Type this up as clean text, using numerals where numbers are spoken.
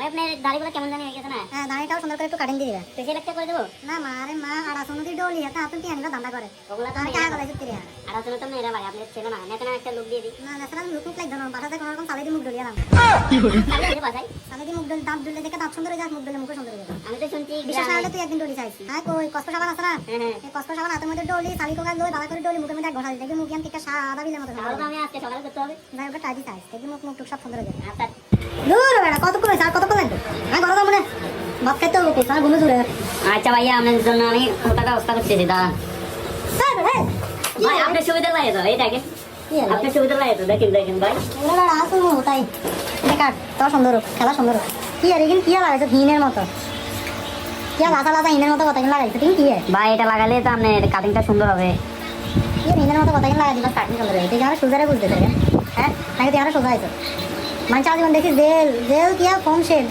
আপনার দাড়িগুলো কেমন জানি হয়ে গেছে না? হ্যাঁ দাড়িটাও সুন্দর করে একটু কাটিং দিয়ে দিবা। ফেসিয়াল একটা করে দেবো? না মারে মা আড়াশো নদী ডলি এটা আপনি কি আনলো ধান্দা করে ওগুলা তো আমি মেয়েরা টাকা গলাইছি তিরিয়া আর আসলে তো মেয়েরা ভাই আপনার ছেলে না নেতা না একটা লোক দিয়ে দিই না ন্যাচারাল লুক লুক লাগবে না বাসাতে কোনো রকম সালেদি মুখ ডলিয়া নাম তাহলে এসে বাসাই সালেদি মুখ ডলি দাঁত ডলে দেখে দাঁত সুন্দর হয়ে যায় মুখ ডলে মুখ সুন্দর হয়ে যায় আমি তো শুনছি বিশেষ গ্রামে- হলে তুই একদিন ডলি চাইছি হ্যাঁ কই কষ্ট সাবান আছে না হ্যাঁ হ্যাঁ এই কষ্ট সাবান হাতের মধ্যে ডলি শালি কোকা লই বাবা করে ডলি মুখের মধ্যে ঘষা দিই দেখবি মুখ ইয়ান থেকে সাদা বিলের মতো তাহলে তো আমি আজকে সকালে করতে হবে যাই ওটা টাইদি চাইছি দেখবি মুখ মুখ টুক সব সুন্দর হয়ে যাবে আচ্ছা দূর বেড়া কতক্ষণ হয়েছে আর কতক্ষণ লাগবে হ্যাঁ ঘরে যাবো না ভাত খাইতে হবে পেছনে ঘুমে দূরে আচ্ছা ভাইয়া আপনার জন্য আমি ওটার ব্যবস্থা করতেছি দাঁড়ান ভাই আপনার সুবিধা লাগে তো এই দেখেন আপনার সুবিধা লাগে তো দেখেন দেখেন ভাই তাই দেখার তোর সুন্দর হোক, খেলা সুন্দর হোক। কি আর এখানে কি আর লাগাইছো হিনের মতো কি আর লাসা লাসা হিনের মতো কথা লাগাইছো তুমি কি আর ভাই এটা লাগালে তো আপনার কাটিংটা সুন্দর হবে কি আর হিনের মতো কথা লাগাই দিবা কাটিং সুন্দর হবে তুই আমার সুজারে বুঝতে হ্যাঁ নাকি তুই আমার সোজা হয়েছো মানে জীবন দেখি জেল জেল কি আর কম শেষ